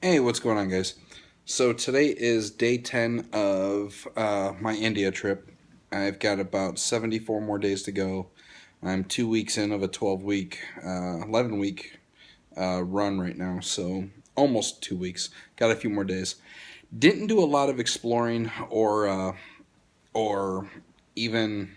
Hey, what's going on, guys? So today is day 10 of my India trip. I've got about 74 more days to go. I'm 2 weeks in of a 12-week, 11-week run right now, so almost 2 weeks. Got a few more days. Didn't do a lot of exploring or even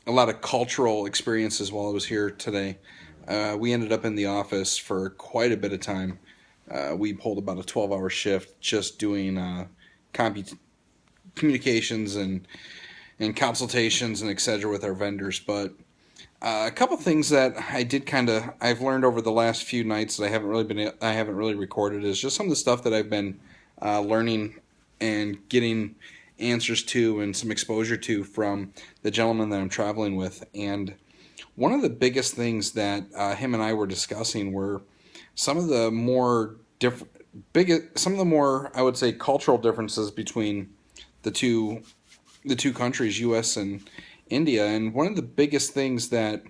a lot of cultural experiences while I was here today. We ended up in the office for quite a bit of time. We pulled about a 12-hour shift just doing communications and consultations and etc. with our vendors. But a couple things that I've learned over the last few nights that I haven't really recorded is just some of the stuff that I've been learning and getting answers to and some exposure to from the gentleman that I'm traveling with. And one of the biggest things that him and I were discussing were some of the more some of the more, I would say, cultural differences between the two the two countries, U.S. and India. And one of the biggest things that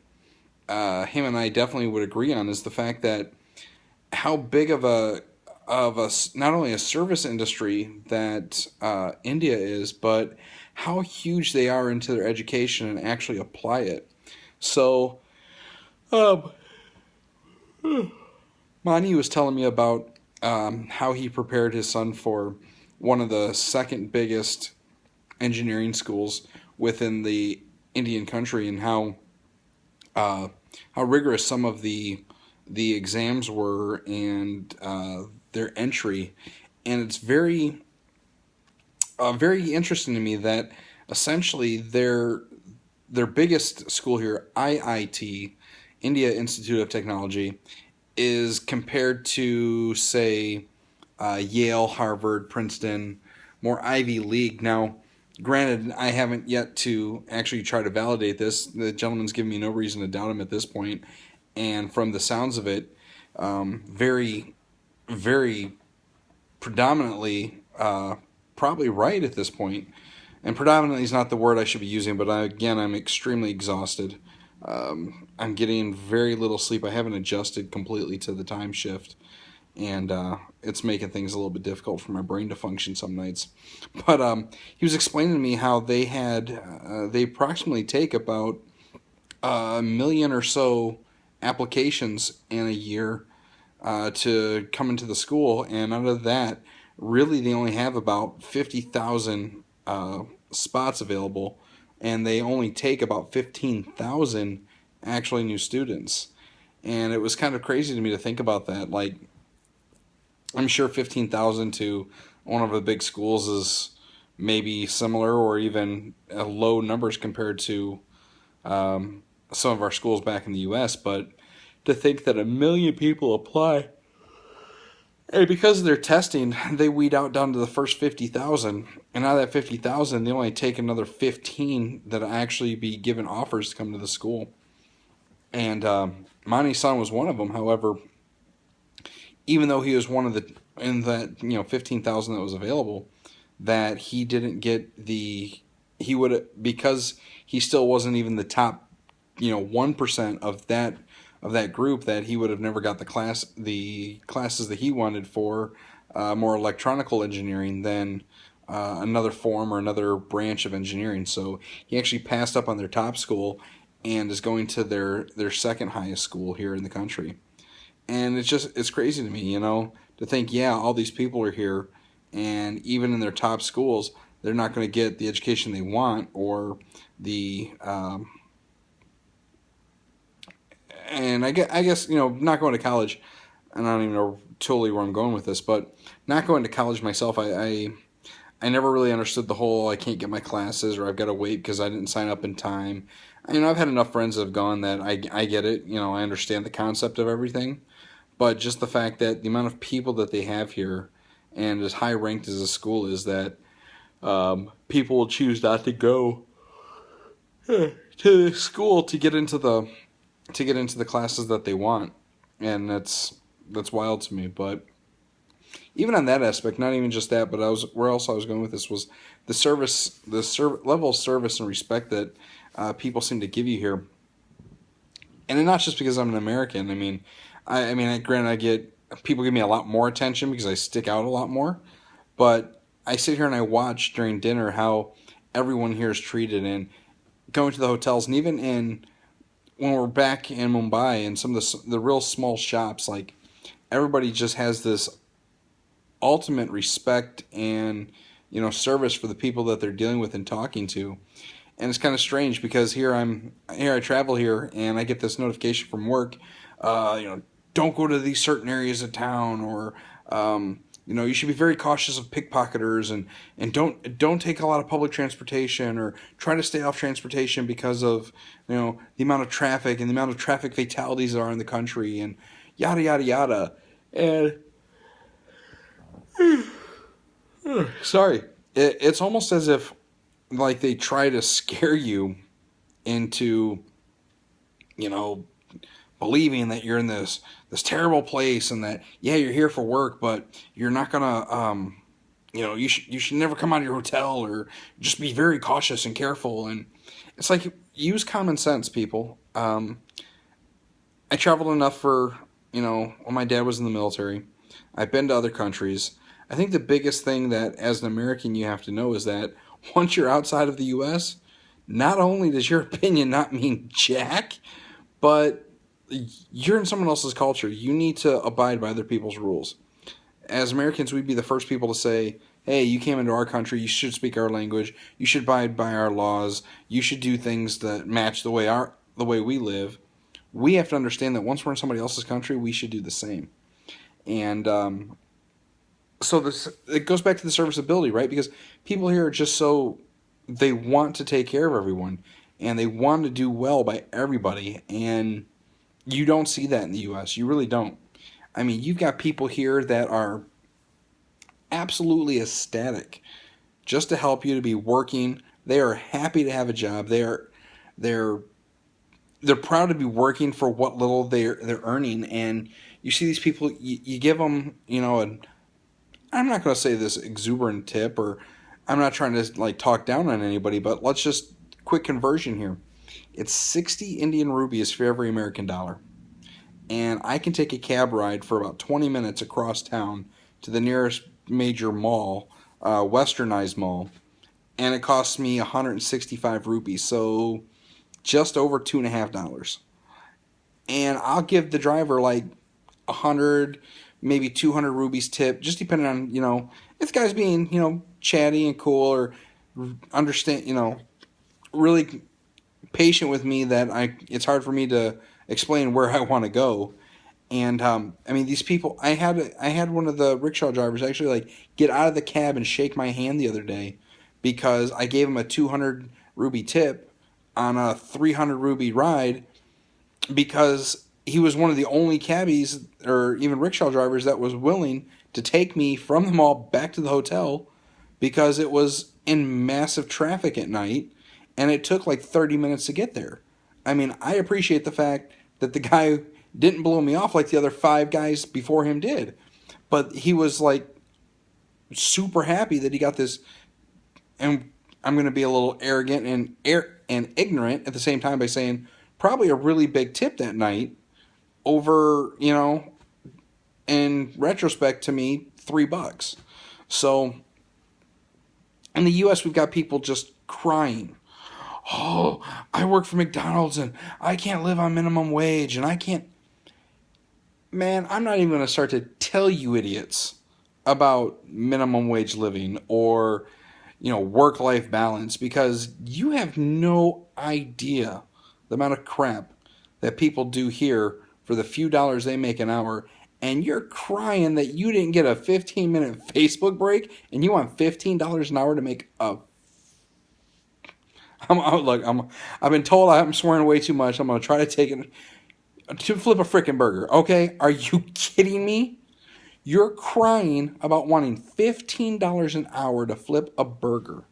him and I definitely would agree on is the fact that how big of a not only a service industry that India is, but how huge they are into their education and actually apply it. So, um, Mani was telling me about how he prepared his son for one of the second biggest engineering schools within the Indian country, and uh, how rigorous some of the exams were and their entry. And it's very interesting to me that essentially their biggest school here, IIT, India Institute of Technology, is compared to, say, Yale, Harvard, Princeton, more Ivy League. Now, granted, I haven't yet to actually try to validate this. The gentleman's given me no reason to doubt him at this point, and from the sounds of it, very, very predominantly probably right at this point. And predominantly is not the word I should be using, but again, I'm extremely exhausted. I'm getting very little sleep. I haven't adjusted completely to the time shift, and it's making things a little bit difficult for my brain to function some nights. But he was explaining to me how they approximately take about a million or so applications in a year to come into the school, and out of that, really they only have about 50,000 spots available, and they only take about 15,000 actually new students. And it was kind of crazy to me to think about that. Like, I'm sure 15,000 to one of the big schools is maybe similar or even low numbers compared to some of our schools back in the U.S., but to think that a million people apply, and because of their testing, they weed out down to the first 50,000. And out of that 50,000, they only take another 15 that actually be given offers to come to the school. And Mani's son was one of them. However, even though he was one of the, in that, 15,000 that was available, that he didn't get he would, because he still wasn't even the top, 1% of that group, that he would have never got the classes that he wanted for more electronical engineering than another form or another branch of engineering. So he actually passed up on their top school and is going to their second highest school here in the country. And it's crazy to me, to think, yeah, all these people are here, and even in their top schools, they're not going to get the education they want, or the and I guess not going to college, and I don't even know totally where I'm going with this, but not going to college myself, I never really understood the whole I can't get my classes, or I've got to wait because I didn't sign up in time. I've had enough friends that have gone that I get it. I understand the concept of everything, but just the fact that the amount of people that they have here, and as high ranked as the school is, that people will choose not to go to the school to get into the classes that they want, and that's wild to me. But even on that aspect, not even just that, but where else I was going with this was level of service and respect that people seem to give you here, and not just because I'm an American. Granted, I get people give me a lot more attention because I stick out a lot more. But I sit here and I watch during dinner how everyone here is treated, and going to the hotels, and even in when we're back in Mumbai and some of the real small shops, like everybody just has this ultimate respect and service for the people that they're dealing with and talking to. And it's kind of strange because here I travel here and I get this notification from work, don't go to these certain areas of town, or you should be very cautious of pickpocketers, and don't take a lot of public transportation, or try to stay off transportation because of the amount of traffic and the amount of traffic fatalities that are in the country, and yada yada yada. And sorry, it's almost as if like they try to scare you into you know believing that you're in this terrible place, and that you're here for work, but you're not gonna you should never come out of your hotel, or just be very cautious and careful. And it's like, use common sense, people. I traveled enough for when my dad was in the military. I've been to other countries. I think the biggest thing that as an American you have to know is that once you're outside of the US, not only does your opinion not mean jack, but you're in someone else's culture. You need to abide by other people's rules. As Americans, we'd be the first people to say, hey, you came into our country, you should speak our language, you should abide by our laws, you should do things that match the way we live. We have to understand that once we're in somebody else's country, we should do the same. And so it goes back to the serviceability, right? Because people here are just they want to take care of everyone, and they want to do well by everybody, and you don't see that in the U.S. You really don't. I mean, you've got people here that are absolutely ecstatic just to help you, to be working. They are happy to have a job. They're proud to be working for what little they're earning. And you see these people, you give them, I'm not going to say this exuberant tip, or I'm not trying to like talk down on anybody, but let's just quick conversion here. It's 60 Indian rupees for every American dollar. And I can take a cab ride for about 20 minutes across town to the nearest major mall, westernized mall, and it costs me 165 rupees, so just over $2.50. And I'll give the driver like 100, maybe 200 rupees tip, just depending on, if the guy's being, chatty and cool, or understand, really patient with me, that it's hard for me to explain where I want to go. And I mean, these people, I had one of the rickshaw drivers actually like get out of the cab and shake my hand the other day because I gave him a 200 rupee tip on a 300 rupee ride, because he was one of the only cabbies or even rickshaw drivers that was willing to take me from the mall back to the hotel, because it was in massive traffic at night and it took like 30 minutes to get there. I mean, I appreciate the fact that the guy didn't blow me off like the other 5 guys before him did, but he was like super happy that he got this. And I'm going to be a little arrogant and ignorant at the same time by saying probably a really big tip that night, over, in retrospect to me, $3. So in the U.S., we've got people just crying. Oh, I work for McDonald's and I can't live on minimum wage, and I can't. Man, I'm not even going to start to tell you idiots about minimum wage living, or work-life balance, because you have no idea the amount of crap that people do here for the few dollars they make an hour, and you're crying that you didn't get a 15-minute Facebook break, and you want $15 an hour to make a... I've been told I'm swearing way too much. I'm going to try to take it to flip a frickin' burger. Okay? Are you kidding me? You're crying about wanting $15 an hour to flip a burger.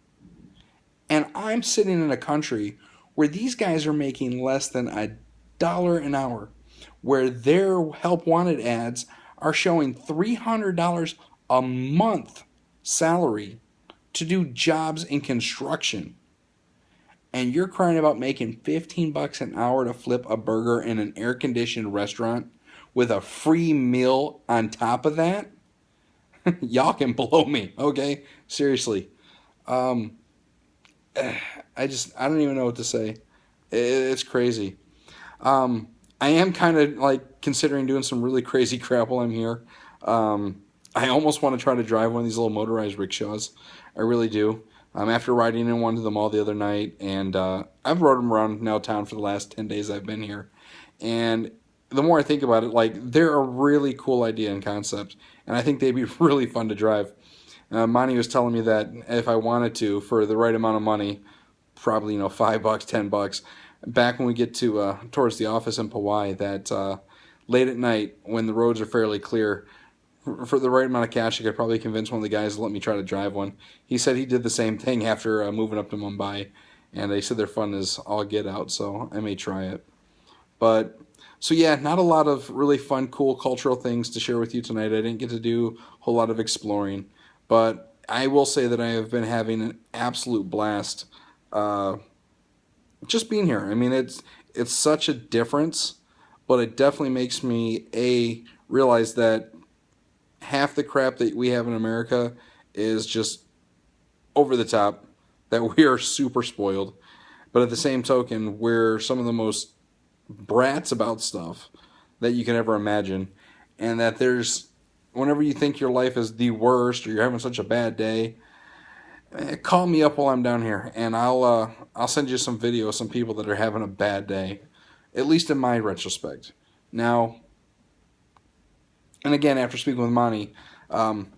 And I'm sitting in a country where these guys are making less than $1 an hour, where their help wanted ads are showing $300 a month salary to do jobs in construction. And you're crying about making $15 an hour to flip a burger in an air-conditioned restaurant with a free meal on top of that, y'all can blow me, okay? Seriously. Um, I don't even know what to say. It's crazy. Um, I am kind of like considering doing some really crazy crap while I'm here. Um, I almost want to try to drive one of these little motorized rickshaws. I really do. After riding in one to the mall the other night, and I've rode them around now town for the last 10 days I've been here. And the more I think about it, like they're a really cool idea and concept, and I think they'd be really fun to drive. Monty was telling me that if I wanted to, for the right amount of money, probably $5, $10, back when we get to towards the office in Powai, that late at night when the roads are fairly clear, for the right amount of cash, I could probably convince one of the guys to let me try to drive one. He said he did the same thing after moving up to Mumbai, and they said they're fun as all get out, so I may try it. But so yeah, not a lot of really fun, cool cultural things to share with you tonight. I didn't get to do a whole lot of exploring, but I will say that I have been having an absolute blast uh, just being here. I mean, it's such a difference, but it definitely makes me realize that half the crap that we have in America is just over the top. That we are super spoiled, but at the same token, we're some of the most brats about stuff that you can ever imagine, and that there's whenever you think your life is the worst or you're having such a bad day, call me up while I'm down here, and I'll send you some videos of some people that are having a bad day, at least in my retrospect. Now, and again, after speaking with Monty, um,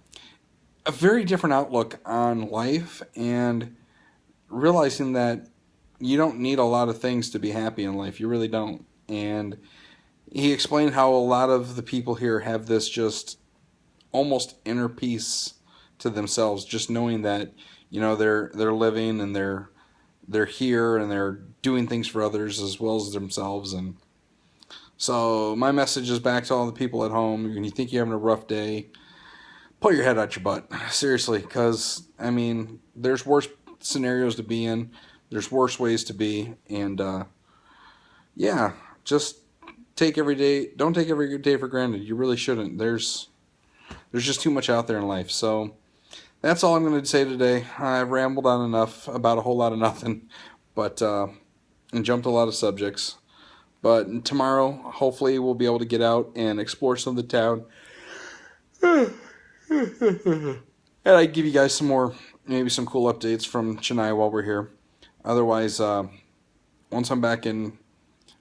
a very different outlook on life and realizing that you don't need a lot of things to be happy in life. You really don't. And he explained how a lot of the people here have this just almost inner peace to themselves, just knowing that they're living and they're here and they're doing things for others as well as themselves. And so my message is back to all the people at home. When you think you're having a rough day, pull your head out your butt. Seriously, because I mean, there's worse scenarios to be in. There's worse ways to be, and yeah, just take every day. Don't take every day for granted. You really shouldn't. There's just too much out there in life. So that's all I'm going to say today. I've rambled on enough about a whole lot of nothing, but and jumped a lot of subjects. But tomorrow, hopefully, we'll be able to get out and explore some of the town. And I give you guys maybe some cool updates from Chennai while we're here. Otherwise, once I'm back in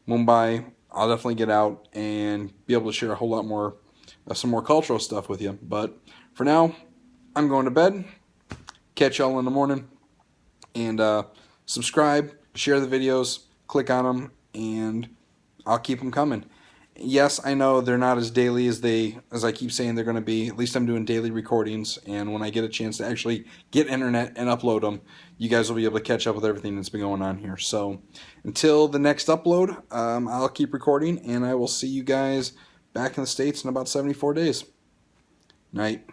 Mumbai, I'll definitely get out and be able to share a whole lot more, some more cultural stuff with you. But for now, I'm going to bed. Catch y'all in the morning. And subscribe, share the videos, click on them, and I'll keep them coming. Yes, I know they're not as daily as I keep saying they're going to be. At least I'm doing daily recordings, and when I get a chance to actually get internet and upload them, you guys will be able to catch up with everything that's been going on here. So until the next upload, I'll keep recording, and I will see you guys back in the States in about 74 days. Night.